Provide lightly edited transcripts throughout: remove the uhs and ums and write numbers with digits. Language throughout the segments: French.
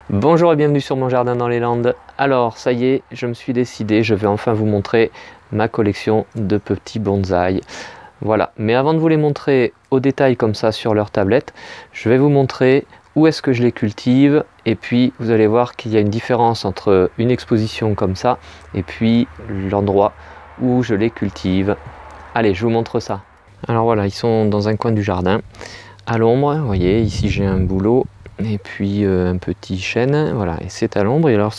Bonjour et bienvenue sur mon jardin dans les Landes. Alors ça y est, je me suis décidé, je vais enfin vous montrer ma collection de petits bonsaïs. Voilà, mais avant de vous les montrer au détail comme ça sur leur tablette, je vais vous montrer où est-ce que je les cultive et puis vous allez voir qu'il y a une différence entre une exposition comme ça et puis l'endroit où je les cultive. Allez, je vous montre ça. Alors voilà, ils sont dans un coin du jardin, à l'ombre, vous voyez, ici j'ai un bouleau et puis un petit chêne, voilà, et c'est à l'ombre. Et alors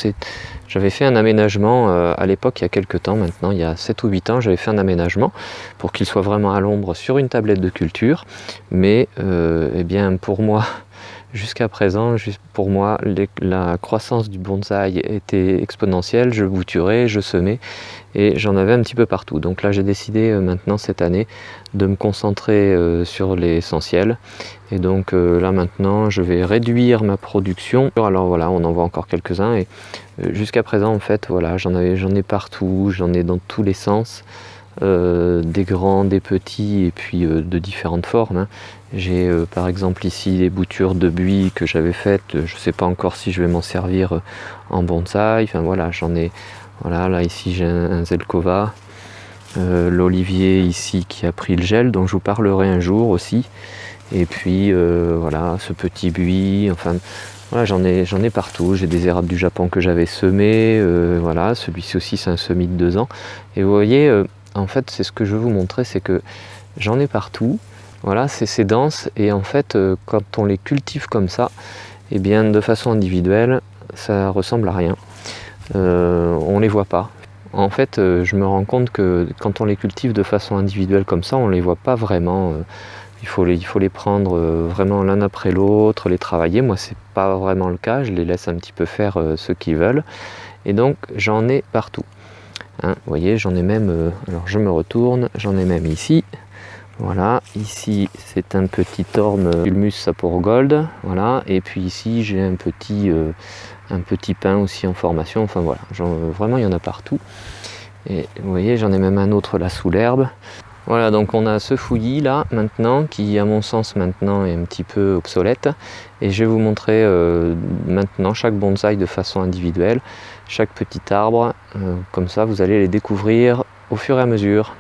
j'avais fait un aménagement à l'époque, il y a quelques temps maintenant, il y a 7 ou 8 ans, j'avais fait un aménagement pour qu'il soit vraiment à l'ombre sur une tablette de culture, mais eh bien pour moi, jusqu'à présent, pour moi, la croissance du bonsaï était exponentielle, je bouturais, je semais, et j'en avais un petit peu partout. Donc là, j'ai décidé maintenant cette année de me concentrer sur l'essentiel. Et donc là maintenant, je vais réduire ma production. Alors voilà, on en voit encore quelques-uns. Et jusqu'à présent, en fait, voilà, j'en ai partout, j'en ai dans tous les sens. Des grands, des petits et puis de différentes formes. J'ai par exemple ici des boutures de buis que j'avais faites, je ne sais pas encore si je vais m'en servir en bonsaï, enfin voilà, j'en ai, voilà, là ici j'ai un Zelkova, l'olivier ici qui a pris le gel, dont je vous parlerai un jour aussi, et puis voilà, ce petit buis, enfin voilà, j'en ai partout. J'ai des érables du Japon que j'avais semés, voilà, celui-ci aussi c'est un semis de 2 ans, et vous voyez, en fait, c'est ce que je veux vous montrer, c'est que j'en ai partout, voilà, c'est dense, et en fait, quand on les cultive comme ça, eh bien, de façon individuelle, ça ressemble à rien. On les voit pas. En fait, je me rends compte que quand on les cultive de façon individuelle comme ça, on les voit pas vraiment. Il faut les prendre vraiment l'un après l'autre, les travailler. Moi, c'est pas vraiment le cas, je les laisse un petit peu faire ce qu'ils veulent. Et donc, j'en ai partout. Hein, vous voyez, j'en ai même, alors je me retourne, j'en ai même ici, voilà, ici c'est un petit orme Ulmus sapourgold, voilà, et puis ici j'ai un petit pin aussi en formation, enfin voilà, vraiment il y en a partout, et vous voyez, j'en ai même un autre là sous l'herbe. Voilà, donc on a ce fouillis là maintenant qui à mon sens maintenant est un petit peu obsolète, et je vais vous montrer maintenant chaque bonsaï de façon individuelle, chaque petit arbre, comme ça vous allez les découvrir au fur et à mesure.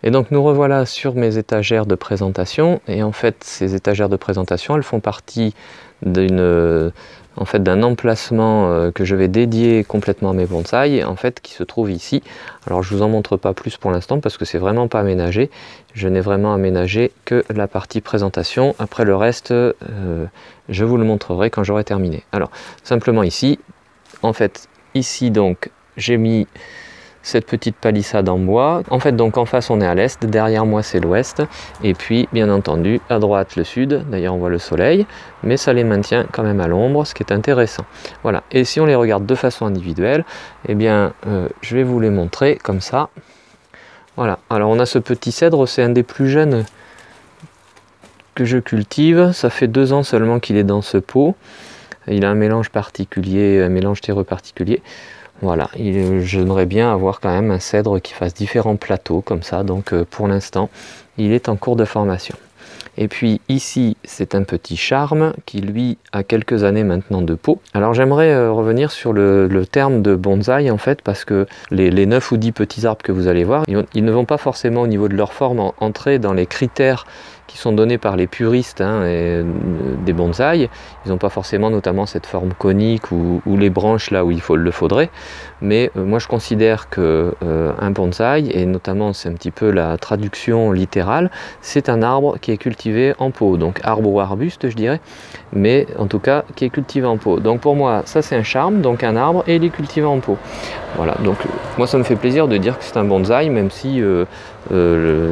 Et donc nous revoilà sur mes étagères de présentation, et en fait ces étagères de présentation elles font partie d'un emplacement que je vais dédier complètement à mes bonsaïs, en fait qui se trouve ici. Alors je vous en montre pas plus pour l'instant parce que c'est vraiment pas aménagé, je n'ai vraiment aménagé que la partie présentation, après le reste je vous le montrerai quand j'aurai terminé. Alors simplement ici, en fait ici donc j'ai mis cette petite palissade en bois. En fait, donc en face on est à l'est, derrière moi c'est l'ouest, et puis bien entendu à droite le sud. D'ailleurs on voit le soleil, mais ça les maintient quand même à l'ombre, ce qui est intéressant. Voilà, et si on les regarde de façon individuelle, eh bien je vais vous les montrer comme ça. Voilà, alors on a ce petit cèdre, c'est un des plus jeunes que je cultive, ça fait 2 ans seulement qu'il est dans ce pot. Il a un mélange particulier, un mélange terreux particulier. Voilà, j'aimerais bien avoir quand même un cèdre qui fasse différents plateaux comme ça, donc pour l'instant il est en cours de formation. Et puis ici c'est un petit charme qui lui a quelques années maintenant de pot. Alors j'aimerais revenir sur le terme de bonsaï en fait, parce que les 9 ou 10 petits arbres que vous allez voir, ils ne vont pas forcément au niveau de leur forme entrer dans les critères qui sont donnés par les puristes des bonsaïs. Ils n'ont pas forcément notamment cette forme conique ou les branches là où il le faudrait, mais moi je considère que un bonsaï, et notamment c'est un petit peu la traduction littérale, c'est un arbre qui est cultivé en pot, donc arbre ou arbuste je dirais, mais en tout cas qui est cultivé en pot. Donc pour moi ça c'est un charme, donc un arbre, et il est cultivé en pot. Voilà, donc moi ça me fait plaisir de dire que c'est un bonsaï, même si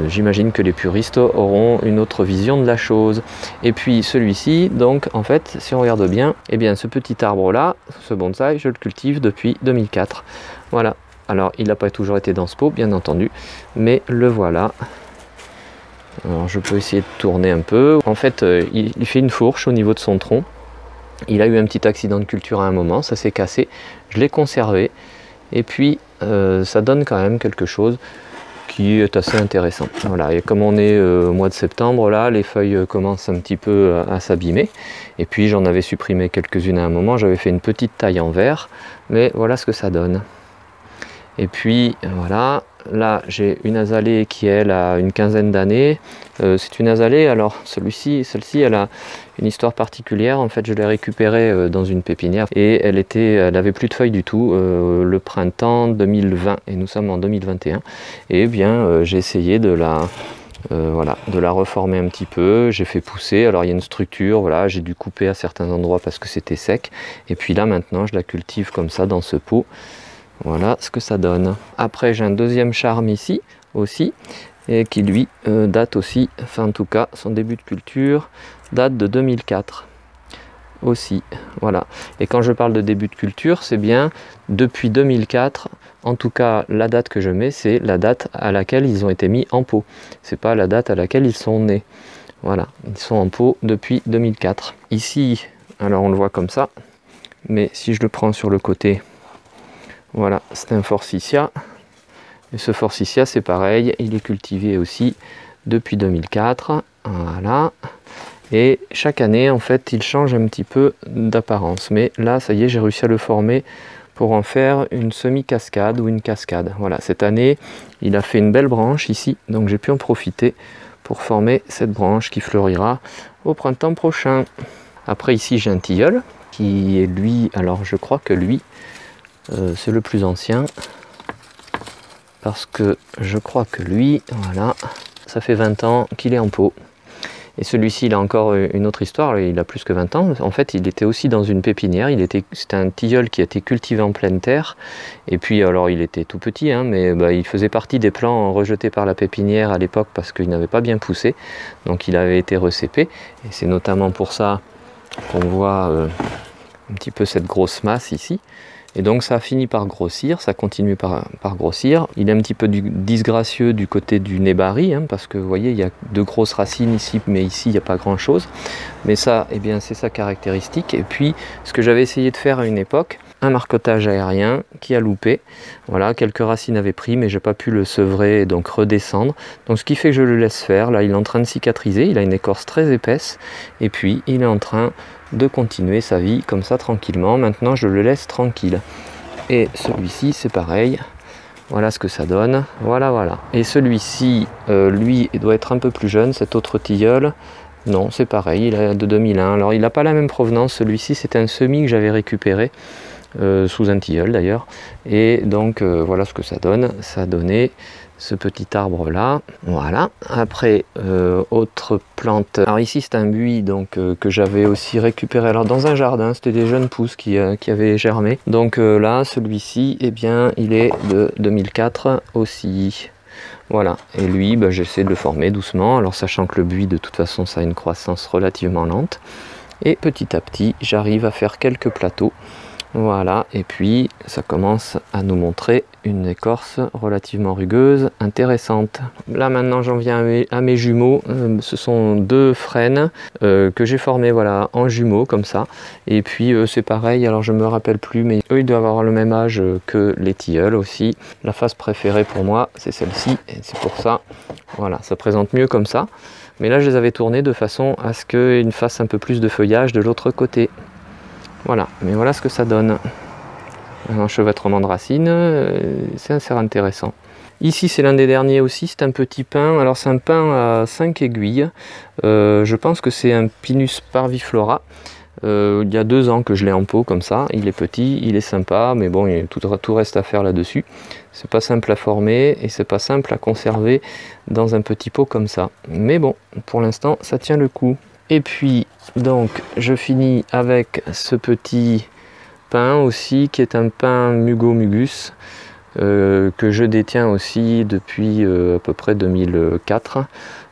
j'imagine que les puristes auront une autre vision de la chose. Et puis celui-ci, donc en fait, si on regarde bien, eh bien ce petit arbre là, ce bonsaï, je le cultive depuis 2004. Voilà, alors il n'a pas toujours été dans ce pot, bien entendu, mais le voilà. Alors je peux essayer de tourner un peu. En fait, il fait une fourche au niveau de son tronc. Il a eu un petit accident de culture à un moment, ça s'est cassé. Je l'ai conservé. Et puis ça donne quand même quelque chose qui est assez intéressant. Voilà, et comme on est au mois de septembre, là, les feuilles commencent un petit peu à s'abîmer. Et puis j'en avais supprimé quelques-unes à un moment, j'avais fait une petite taille en verre, mais voilà ce que ça donne. Et puis voilà, là j'ai une azalée qui elle a une quinzaine d'années. C'est une azalée, alors celle-ci elle a une histoire particulière. En fait je l'ai récupérée dans une pépinière et elle avait plus de feuilles du tout le printemps 2020 et nous sommes en 2021. Et bien j'ai essayé de la reformer un petit peu, j'ai fait pousser, alors il y a une structure, voilà, j'ai dû couper à certains endroits parce que c'était sec. Et puis là maintenant je la cultive comme ça dans ce pot. Voilà ce que ça donne. Après j'ai un deuxième charme ici aussi, et qui lui date aussi, enfin en tout cas son début de culture date de 2004 aussi. Voilà. Et quand je parle de début de culture, c'est bien depuis 2004, en tout cas la date que je mets, c'est la date à laquelle ils ont été mis en pot. C'est pas la date à laquelle ils sont nés. Voilà, ils sont en pot depuis 2004. Ici, alors on le voit comme ça, mais si je le prends sur le côté, voilà, c'est un forsythia. Et ce forsythia, c'est pareil, il est cultivé aussi depuis 2004. Voilà. Et chaque année, en fait, il change un petit peu d'apparence. Mais là, ça y est, j'ai réussi à le former pour en faire une semi-cascade ou une cascade. Voilà, cette année, il a fait une belle branche ici. Donc j'ai pu en profiter pour former cette branche qui fleurira au printemps prochain. Après, ici, j'ai un tilleul qui est lui, alors je crois que lui, c'est le plus ancien parce que je crois que lui, voilà, ça fait 20 ans qu'il est en pot. Et celui-ci, il a encore une autre histoire, il a plus que 20 ans. En fait, il était aussi dans une pépinière, c'était un tilleul qui a été cultivé en pleine terre. Et puis, alors, il était tout petit, hein, mais il faisait partie des plants rejetés par la pépinière à l'époque parce qu'il n'avait pas bien poussé. Donc, il avait été recépé. Et c'est notamment pour ça qu'on voit un petit peu cette grosse masse ici. Et donc ça a fini par grossir, ça continue par grossir. Il est un petit peu disgracieux du côté du nébari, hein, parce que vous voyez, il y a de grosses racines ici, mais ici il n'y a pas grand chose. Mais ça, eh bien, c'est sa caractéristique. Et puis, ce que j'avais essayé de faire à une époque, un marcottage aérien qui a loupé. Voilà, quelques racines avaient pris, mais j'ai pas pu le sevrer et donc redescendre. Donc ce qui fait que je le laisse faire. Là, il est en train de cicatriser, il a une écorce très épaisse. Et puis, il est en train de continuer sa vie comme ça tranquillement. Maintenant je le laisse tranquille. Et celui-ci c'est pareil, voilà ce que ça donne, voilà. Et celui-ci lui il doit être un peu plus jeune, cet autre tilleul, non c'est pareil, il est de 2001. Alors il n'a pas la même provenance, celui-ci c'est un semis que j'avais récupéré sous un tilleul d'ailleurs, et donc voilà ce que ça donne. Ça a donné ce petit arbre là, voilà. Après autre plante, alors ici c'est un buis donc que j'avais aussi récupéré alors dans un jardin, c'était des jeunes pousses qui avaient germé. Donc là celui-ci, eh bien il est de 2004 aussi. Voilà, et lui j'essaie de le former doucement, alors sachant que le buis de toute façon ça a une croissance relativement lente, et petit à petit j'arrive à faire quelques plateaux. Voilà, et puis ça commence à nous montrer une écorce relativement rugueuse, intéressante. Là maintenant j'en viens à mes jumeaux, ce sont deux frênes que j'ai formés voilà, en jumeaux comme ça. Et puis c'est pareil, alors je me rappelle plus, mais eux ils doivent avoir le même âge que les tilleuls aussi. La face préférée pour moi c'est celle-ci, et c'est pour ça, voilà, ça présente mieux comme ça. Mais là je les avais tournés de façon à ce qu'ils fassent un peu plus de feuillage de l'autre côté. Voilà, mais voilà ce que ça donne. Un enchevêtrement de racines, c'est assez intéressant. Ici c'est l'un des derniers aussi, c'est un petit pin. Alors c'est un pin à 5 aiguilles. Je pense que c'est un Pinus parviflora. Il y a 2 ans que je l'ai en pot comme ça. Il est petit, il est sympa, mais bon, tout reste à faire là-dessus. C'est pas simple à former et c'est pas simple à conserver dans un petit pot comme ça. Mais bon, pour l'instant ça tient le coup. Et puis donc je finis avec ce petit pin aussi qui est un pin Mugo Mugus que je détiens aussi depuis à peu près 2004.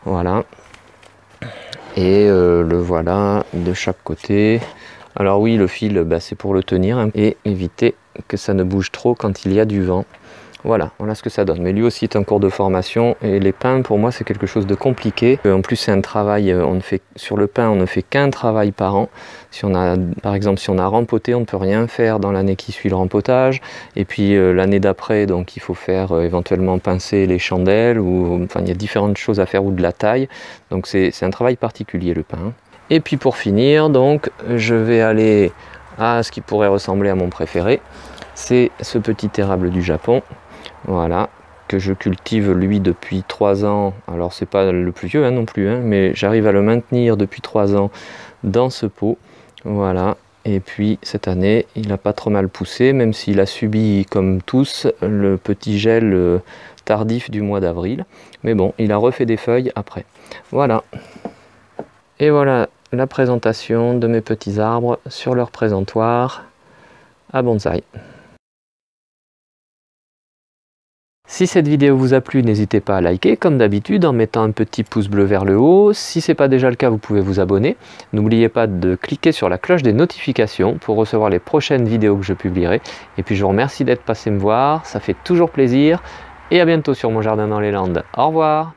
Voilà, et le voilà de chaque côté. Alors oui, le fil c'est pour le tenir hein, et éviter que ça ne bouge trop quand il y a du vent. Voilà ce que ça donne. Mais lui aussi est en cours de formation et les pins pour moi c'est quelque chose de compliqué. En plus c'est un travail, sur le pin on ne fait qu'un travail par an. Par exemple si on a rempoté, on ne peut rien faire dans l'année qui suit le rempotage. Et puis l'année d'après, donc il faut faire éventuellement pincer les chandelles, ou enfin il y a différentes choses à faire, ou de la taille. Donc c'est un travail particulier le pin. Et puis pour finir, donc je vais aller à ce qui pourrait ressembler à mon préféré. C'est ce petit érable du Japon. Voilà, que je cultive lui depuis 3 ans. Alors c'est pas le plus vieux non plus, mais j'arrive à le maintenir depuis 3 ans dans ce pot. Voilà, et puis cette année il n'a pas trop mal poussé, même s'il a subi comme tous le petit gel tardif du mois d'avril. Mais bon, il a refait des feuilles après. Voilà. Et voilà la présentation de mes petits arbres sur leur présentoir à bonsaï. Si cette vidéo vous a plu, n'hésitez pas à liker comme d'habitude en mettant un petit pouce bleu vers le haut. Si ce n'est pas déjà le cas, vous pouvez vous abonner. N'oubliez pas de cliquer sur la cloche des notifications pour recevoir les prochaines vidéos que je publierai. Et puis je vous remercie d'être passé me voir, ça fait toujours plaisir. Et à bientôt sur Mon Jardin dans les Landes. Au revoir!